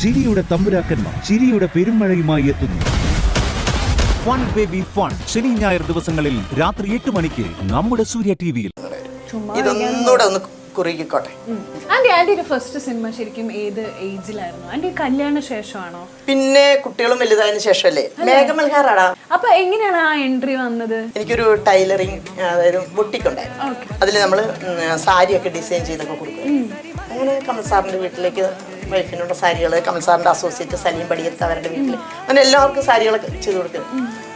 ചിരിയുടെ തമ്പുരാക്കന്മാർ ചിരിയുടെ പെരുമഴയുമായി എത്തുന്നു. ഫൺ ബേബി ഫൺ ശനി ഞായർ ദിവസങ്ങളിൽ രാത്രി 8 മണിക്ക് നമ്മുടെ സൂര്യ ടിവിയിൽ. ഇതൊന്നുകൂടെ ഒന്ന് കുറുകിക്കോട്ടെ. ആന്റിയുടെ ഫസ്റ്റ് സിനിമ ശരിക്കും ഏത് ഏജിലായിരുന്നു? ആന്റി കല്യാണ ശേഷമാണോ? പിന്നെ കുട്ടികളും വലുതായതിനു ശേഷമല്ലേ? മേഘമൽഹാറാടാ. അപ്പൊ എങ്ങനെയാണ് ആ എൻട്രി വന്നത്? എനിക്കൊരു ടൈലറിങ്, അതായത് ബുട്ടിക് ഉണ്ടായിരുന്നു. അതിൽ നമ്മൾ സാരിയൊക്കെ ഡിസൈൻ ചെയ്തൊക്കെ കൊടുക്കും. അങ്ങനെ കമൽ സാറിന്റെ വീട്ടിലേക്ക് വൈഫിനുള്ള സാരികൾ, കമൽ സാറിന്റെ അസോസിയേറ്റ് സലീം പടിയത്ത് അവരുടെ വീട്ടിൽ അങ്ങനെ എല്ലാവർക്കും സാരികളൊക്കെ ചെയ്ത് കൊടുക്കും.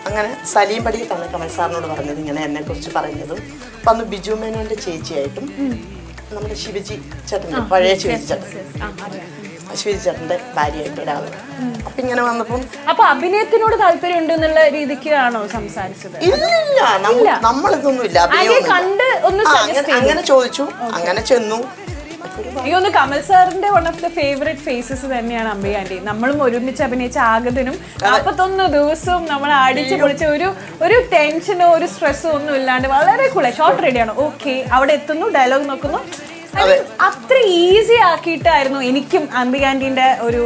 അങ്ങനെ സലീം പടിയത്താണ് കമൽ സാറിനോട് പറഞ്ഞത് ഇങ്ങനെ എന്നെ കുറിച്ച് പറഞ്ഞതും. അപ്പം അന്ന് ബിജു മേനോന്റെ ചേച്ചിയായിട്ടും നമ്മുടെ ശിവജി ചേട്ടൻ്റെ പഴയ ശിവജി ചേട്ടൻ്റെ ഭാര്യയായിട്ട് ഒരാൾ. അപ്പൊ ഇങ്ങനെ വന്നപ്പം അപ്പൊ അഭിനയത്തിനോട് താല്പര്യം ഉണ്ട് എന്നുള്ള രീതിക്ക് ആണോ സംസാരിച്ചത്? ഇല്ല, നമ്മളിതൊന്നും ഇല്ല. അങ്ങനെ ചോദിച്ചു, അങ്ങനെ ചെന്നു. എനിക്കൊന്ന് കമൽ സാറിന്റെ one of the favourite faces തന്നെയാണ് അമ്പി ആന്റി. നമ്മളും ഒരുമിച്ച് അഭിനയിച്ച ആഗതനും 41 ദിവസവും നമ്മൾ അടിച്ചു പൊളിച്ച ഒരു ടെൻഷനോ ഒരു സ്ട്രെസ്സോ ഒന്നും ഇല്ലാണ്ട് വളരെ കൂള ഷോർട്ട് റെഡിയാണ്. ഓക്കെ, അവിടെ എത്തുന്നു, ഡയലോഗ് നോക്കുന്നു. അത്ര ഈസി ആക്കിയിട്ടായിരുന്നു എനിക്കും അമ്പി ആന്റിന്റെ ഒരു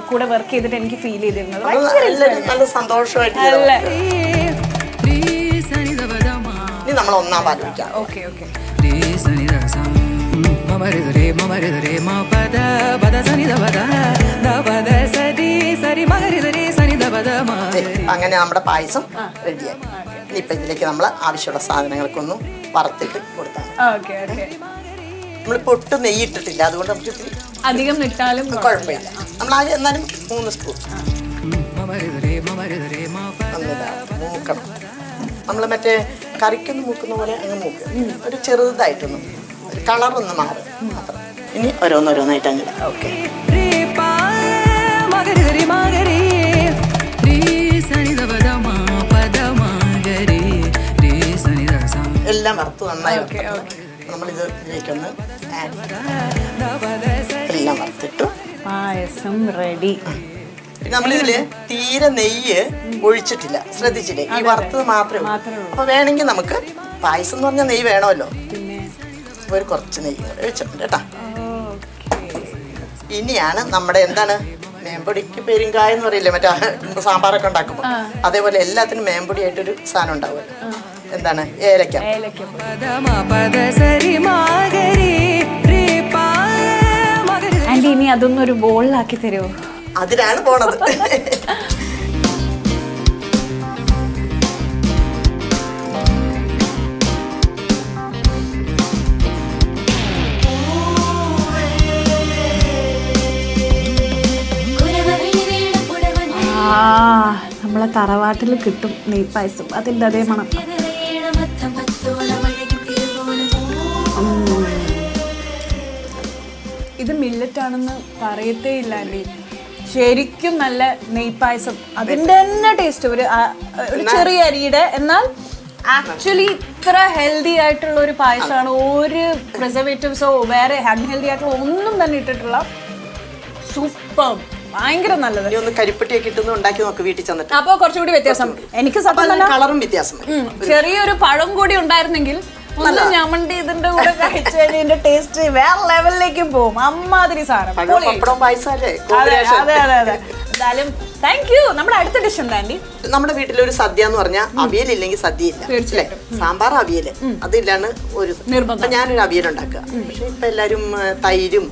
കൂടെ വർക്ക് ചെയ്തിട്ട് എനിക്ക് ഫീൽ ചെയ്തിരുന്നത്. നല്ല സന്തോഷമായിട്ട് നമ്മൾ ഒന്നാം പാലിക്കാം. Okay okay. അങ്ങനെ നമ്മുടെ പായസം റെഡിയായി. ഇനിയിപ്പൊ ഇതിലേക്ക് നമ്മൾ ആവശ്യമുള്ള സാധനങ്ങൾക്കൊന്നും വറുത്തിട്ട് കൊടുത്താണ്. നമ്മളിപ്പോ ഒട്ടും നെയ്യ് ഇട്ടിട്ടില്ല, അതുകൊണ്ട് നമുക്ക് അധികം ഇട്ടാലും കുഴപ്പമില്ല. നമ്മൾ ആദ്യം എന്നാലും 3 സ്പൂൺ മൂക്കണം. നമ്മൾ മറ്റേ കറിക്കൊന്ന് മൂക്കുന്ന പോലെ അങ്ങ് മൂക്കുക. ഒരു ചെറുതായിട്ടൊന്നും കളറൊന്ന് മാറും മാത്രം. ഇനി ഓരോന്നോരോന്നായിട്ട് അങ്ങനെ. ഓക്കെ, എല്ലാം വറുത്ത് നന്നായി നമ്മളിത് ഇതിലേക്കൊന്ന് എല്ലാം വറുത്തിട്ടു പായസം റെഡി. പിന്നെ നമ്മളിതില് തീരെ നെയ്യ് ഒഴിച്ചിട്ടില്ല, ശ്രദ്ധിച്ചില്ലേ? ഈ വറുത്തത് മാത്രമേ ഉള്ളൂ. അപ്പൊ വേണമെങ്കിൽ നമുക്ക് പായസം എന്ന് പറഞ്ഞാൽ നെയ്യ് വേണമല്ലോ, ഒരു കുറച്ച് നെയ്യ് ഒഴിച്ചിട്ടുണ്ട് കേട്ടാ. ഇനിയാണ് നമ്മുടെ എന്താണ് മേമ്പൊടിക്ക് പെരുങ്കായ എന്ന് പറയില്ലേ, മറ്റേ സാമ്പാറൊക്കെ ഉണ്ടാക്കുമ്പോ അതേപോലെ എല്ലാത്തിനും മേമ്പൊടിയായിട്ടൊരു സാധനം ഉണ്ടാവുമല്ലോ. എന്താണ്? ഏലക്ക. ആന്റി ഇനി അതൊന്നും ഒരു ബോളിലാക്കി തരുമോ? അതിലാണ് പോണത്. നമ്മളെ തറവാട്ടിൽ കിട്ടും നെയ്പായസം, അതിൻ്റെ അതേ മണം. ഇത് മില്ലറ്റ് ആണെന്ന് പറയത്തേ ഇല്ല ആന്റി. ശരിക്കും നല്ല നെയ്പായസം, അതിൻ്റെ തന്നെ ടേസ്റ്റ്. ഒരു ചെറിയ അരിയുടെ, എന്നാൽ ആക്ച്വലി ഇത്ര ഹെൽത്തി ആയിട്ടുള്ള ഒരു പായസമാണ്. ഒരു പ്രിസർവേറ്റീവ്സോ വേറെ അൺഹെൽത്തി ആയിട്ടുള്ള ഒന്നും തന്നെ ഇട്ടിട്ടുള്ള സൂപ്പർ, ഭയങ്കര നല്ലത്. ഒന്ന് കരിപ്പട്ടിയൊക്കെ ഇട്ടൊന്ന് ഉണ്ടാക്കി നോക്ക് വീട്ടിൽ ചെന്നിട്ട്. അപ്പൊ കുറച്ചുകൂടി വ്യത്യാസം. എനിക്ക് കളറും വ്യത്യാസം. ചെറിയൊരു പഴം കൂടി ഉണ്ടായിരുന്നെങ്കിൽ ഒന്ന് ഞമണ്ടി ഇതിന്റെ കൂടെ കഴിച്ചു കഴിഞ്ഞാൽ ഇതിന്റെ ടേസ്റ്റ് വേറെ ലെവലിലേക്ക് പോകും. അമ്മാതിരി സാധനം. അതെ അതെ അതെ. എന്തായാലും താങ്ക് യു. നമ്മുടെ അടുത്ത ഡിഷ് എന്താ ആന്റി? നമ്മുടെ വീട്ടിലൊരു സദ്യ എന്ന് പറഞ്ഞാൽ അവിയലില്ലെങ്കിൽ സദ്യ ഇല്ല. സാമ്പാർ, അവിയല് അതില്ലാണ്ട് ഒരു നിർബന്ധം. ഞാനൊരു അവിയൽ ഉണ്ടാക്കുക. പക്ഷെ ഇപ്പൊ എല്ലാരും തൈരും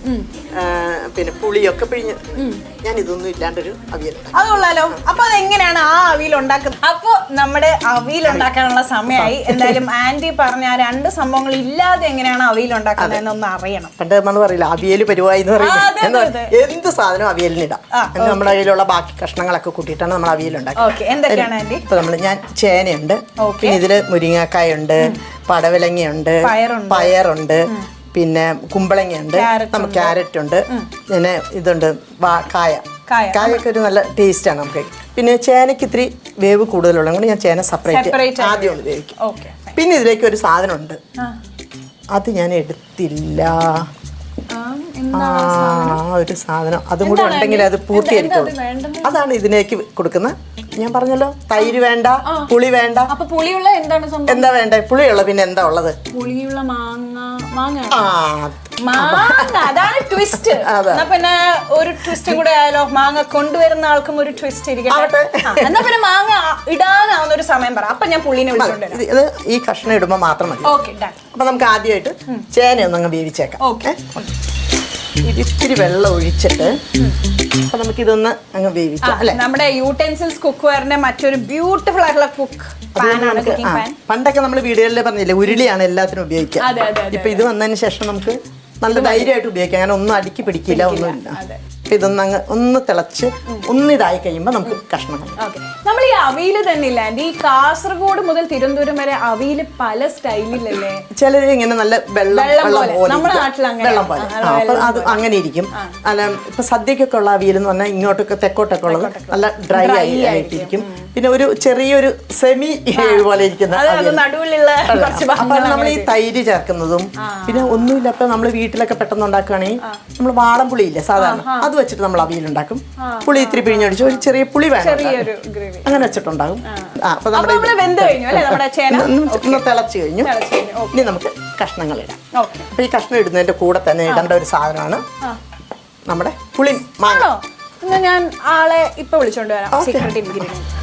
പിന്നെ പുളിയൊക്കെ പിഴിഞ്ഞ്, ഞാൻ ഇതൊന്നും ഇല്ലാണ്ടൊരു അവിയൽ. അതുകൊള്ളാലോ. അപ്പൊ അതെങ്ങനെയാണ് ആ അവിയൽ ഉണ്ടാക്കുന്നത്? അപ്പൊ നമ്മുടെ അവിയൽ ഉണ്ടാക്കാനുള്ള സമയമായി. എന്തായാലും ആന്റി പറഞ്ഞ ആ 2 സംഭവങ്ങൾ ഇല്ലാതെ എങ്ങനെയാണ് അവിയൽ ഉണ്ടാക്കുന്നത് എന്നൊന്ന് അറിയണം. പണ്ട് നമ്മൾ പറയില്ല അവിയൽ പരിവായി എന്ന് പറയുന്നത്. എന്ത് സാധനം അവിയലിനിടാം. നമ്മുടെ കയ്യിലുള്ള ബാക്കി കഷ്ണങ്ങളൊക്കെ കൂട്ടിയിട്ടാണ് നമ്മൾ അവിയൽ ഉണ്ടാക്കുന്നത്. ഇപ്പൊ ഞാൻ ചേനയുണ്ട്, പിന്നെ ഇതില് മുരിങ്ങക്കായുണ്ട്, പടവലങ്ങയുണ്ട്, പയറുണ്ട്, പിന്നെ കുമ്പളങ്ങയുണ്ട്, നമുക്ക് ക്യാരറ്റ് ഉണ്ട്, പിന്നെ ഇതുണ്ട് കായൊക്കെ ഒരു നല്ല ടേസ്റ്റാണ് നമുക്ക്. പിന്നെ ചേനയ്ക്ക് ഇത്തിരി വേവ് കൂടുതലുള്ളത് ഞാൻ ചേന സെപ്പറേറ്റ് ആദ്യം ഒന്ന് വേവിക്കും. പിന്നെ ഇതിലേക്ക് ഒരു സാധനം ഉണ്ട്, അത് ഞാൻ എടുത്തില്ല. ഒരു സാധനം അതും കൂടി ഉണ്ടെങ്കിൽ അത് പൂർത്തിയായിരിക്കും. അതാണ് ഇതിലേക്ക് കൊടുക്കുന്ന. ഞാൻ പറഞ്ഞല്ലോ തൈര് വേണ്ട, പുളി വേണ്ട. പുളിയുള്ള എന്താ വേണ്ട? പുളിയുള്ള പിന്നെ എന്താ ഉള്ളത്? പുളിയുള്ള മാങ്ങ മാങ്ങ അതാണ് ട്വിസ്റ്റ്. എന്നാ പിന്നെ ഒരു ട്വിസ്റ്റും കൂടെ ആയാലോ, മാങ്ങ കൊണ്ടുവരുന്ന ആൾക്കും ഒരു ട്വിസ്റ്റ് ഇരിക്കട്ടെ. എന്നാ പിന്നെ മാങ്ങ ഇടാനാവുന്ന ഒരു സമയം പറ, അപ്പൊ ഞാൻ പുള്ളിനെ വിളിച്ചോണ്ട് ഇത് ഈ കഷ്ണം ഇടുമ്പോ മാത്രം മതി. അപ്പൊ നമുക്ക് ആദ്യമായിട്ട് ചേന ഒന്നങ്ങ് വേവിച്ചേക്കാം. ഇത് ഇത്തിരി വെള്ളം ഒഴിച്ചിട്ട് അപ്പൊ നമുക്ക് ഇതൊന്ന് അങ്ങ് വേവിക്കാം അല്ലെ. നമ്മുടെ യൂടെൻസിൽസ് കുക്ക്വെയറിന്റെ മറ്റൊരു ബ്യൂട്ടിഫുൾ ആയിട്ടുള്ള കുക്ക് പാനാണ്. പണ്ടൊക്കെ നമ്മൾ വീടുകളിൽ പറഞ്ഞില്ലേ ഉരുളിയാണ് എല്ലാത്തിനും ഉപയോഗിക്കുക. ഇപ്പൊ ഇത് വന്നതിന് ശേഷം നമുക്ക് നല്ല ധൈര്യമായിട്ട് ഉപയോഗിക്കാം. അങ്ങനെ ഒന്നും അടുക്കി പിടിക്കില്ല, ഒന്നുമില്ല. അപ്പൊ ഇതൊന്ന് ഒന്ന് തിളച്ച് ഒന്നിതായി കഴിയുമ്പോൾ നമുക്ക് കഷ്ണങ്ങൾ. നമ്മൾ ഈ അവിയല് തന്നെ ഇല്ല ഈ കാസർഗോഡ് മുതൽ തിരുവനന്തപുരം വരെ അവിയല് പല സ്റ്റൈലിലല്ലേ. ചിലര് ഇങ്ങനെ നല്ല വെള്ളം നമ്മുടെ നാട്ടിൽ വെള്ളം പോലെ അപ്പൊ അത് അങ്ങനെ ഇരിക്കും. അല്ല ഇപ്പൊ സദ്യക്കൊക്കെ ഉള്ള അവിയൽ എന്ന് പറഞ്ഞാൽ ഇങ്ങോട്ടൊക്കെ തെക്കോട്ടൊക്കെ ഉള്ളത് നല്ല ഡ്രൈ ആയിട്ടിരിക്കും. പിന്നെ ഒരു ചെറിയൊരു സെമി പോലെ ഇരിക്കുന്ന അപ്പൊ നമ്മൾ ഈ തൈര് ചേർക്കുന്നതും പിന്നെ ഒന്നുമില്ല. അപ്പൊ നമ്മൾ വീട്ടിലൊക്കെ പെട്ടെന്ന് ഉണ്ടാക്കുകയാണെങ്കിൽ നമ്മൾ വാളംപുളി ഇല്ലേ സാധാരണ, അത് വെച്ചിട്ട് നമ്മൾ അവിയൽ ഉണ്ടാക്കും. പുളി ഇത്തിരി പിഴിഞ്ഞൊടിച്ച് ഒരു ചെറിയ പുളി വേണം, അങ്ങനെ വെച്ചിട്ടുണ്ടാകും. അപ്പൊ നമ്മുടെ ഒന്ന് തിളച്ച് കഴിഞ്ഞു. ഇനി നമുക്ക് കഷ്ണങ്ങൾ ഇടാം. അപ്പൊ ഈ കഷ്ണം ഇടുന്നതിന്റെ കൂടെ തന്നെ ഇടേണ്ട ഒരു സാധനമാണ് നമ്മുടെ പുളി മാങ്ങ. ഞാൻ ആളെ ഇപ്പൊ വിളിച്ചോണ്ട് വരാം. സീക്രട്ട് ഇൻഗ്രീഡിയന്റ്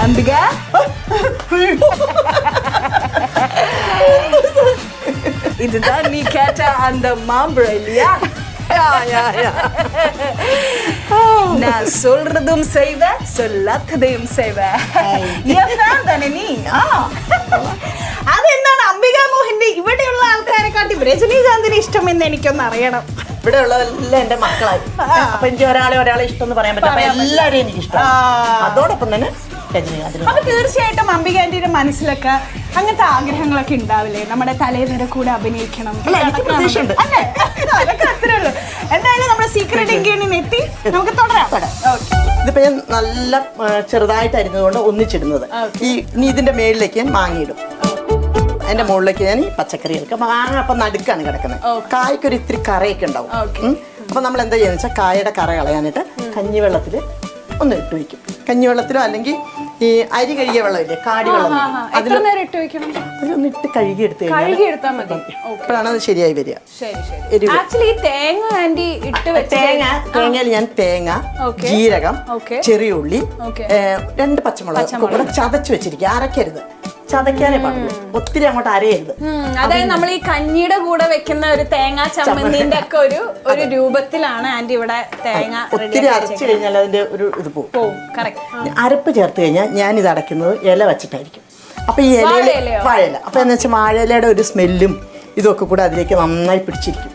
അംബിക, இதுதான் நீ கேட்ட அந்த மாம்பழம் இல்லையா? நான் சொல்றதும் செய்வேன், சொல்லாததையும் செய்வேன். தானே നീ? അതെന്താണ് അംബിക മോഹന്റെ ഇവിടെയുള്ള ആൾക്കാരെക്കാട്ടി രജനീകാന്തിന് ഇഷ്ടമെന്ന് എനിക്കൊന്ന് അറിയണം. ഇവിടെ ഉള്ളതെല്ലാം എന്റെ മക്കളായി. അപ്പൊ എനിക്ക് ഒരാളെ ഇഷ്ടം എന്ന് പറയാൻ പറ്റില്ല. എല്ലാവരെയും എനിക്ക് ഇഷ്ടം. അതോടൊപ്പം തന്നെ അപ്പൊ തീർച്ചയായിട്ടും അംബിക ആന്റിയുടെ മനസ്സിലൊക്കെ അങ്ങനത്തെ ആഗ്രഹങ്ങളൊക്കെ ഉണ്ടാവില്ലേ? നമ്മുടെ തലേനിര കൂടെ അഭിനയിക്കണം. അതൊക്കെ അത്രേ ഉള്ളൂ. എന്തായാലും നമ്മുടെ സീക്രട്ട് ഇൻഗ്രീഡിയന്റ് എത്തി, നമുക്ക് തുടരാം. ഇതിപ്പോ ഞാൻ നല്ല ചെറുതായിട്ട് അരിഞ്ഞതുകൊണ്ട് ഒന്നിച്ചിടുന്നത്. ഇനി ഇതിന്റെ മേളിലേക്ക് ഞാൻ മാങ്ങിയിടും. അതിന്റെ മുകളിലേക്ക് ഞാൻ ഈ പച്ചക്കറികൾക്ക് മാങ്ങ അപ്പം നടുക്കാണ് കിടക്കുന്നത്. കായ്ക്കൊരു ഇത്തിരി കറയൊക്കെ ഉണ്ടാവും. അപ്പൊ നമ്മൾ എന്താ ചെയ്യുന്നത് വെച്ചാൽ കായയുടെ കറ കളയാനായിട്ട് കഞ്ഞിവെള്ളത്തിൽ ഒന്ന് ഇട്ട് വയ്ക്കും. കഞ്ഞിവെള്ളത്തിലോ അല്ലെങ്കിൽ ഈ അരി കഴുകിയ വെള്ളമില്ലേ, കാടി വെള്ളം, അതിലൊന്ന് ഇട്ട് കഴുകി എടുത്ത് അപ്പോഴാണ് അത് ശരിയായി വരിക. തേങ്ങയിൽ ഞാൻ തേങ്ങ, ജീരകം, ചെറിയ ഉള്ളി, 2 പച്ചമുളക് കൂടെ ചതച്ച് വെച്ചിരിക്കുക. അരക്കരുത്, ചതയ്ക്കാനേ പാടുള്ളൂ, ഒത്തിരി അങ്ങോട്ട് അരയരുത്. അതായത് നമ്മൾ ഈ കഞ്ഞിയുടെ കൂടെ വെക്കുന്ന ഒരു തേങ്ങ ചമ്മന്തിന്റെ ഒക്കെ ഒരു രൂപത്തിലാണ് ആന്റി ഇവിടെ തേങ്ങ. ഒത്തിരി അരച്ചു കഴിഞ്ഞാൽ അതിന്റെ ഒരു ഇത് പോകും. അരപ്പ് ചേർത്ത് കഴിഞ്ഞാൽ ഞാൻ ഇത് അടയ്ക്കുന്നത് ഇല വെച്ചിട്ടായിരിക്കും. അപ്പൊ ഈ ഇലയില വാഴയില, അപ്പൊ എന്ന് വെച്ചാൽ വാഴയിലയുടെ ഒരു സ്മെല്ലും ഇതൊക്കെ കൂടെ അതിലേക്ക് നന്നായി പിടിച്ചിരിക്കും.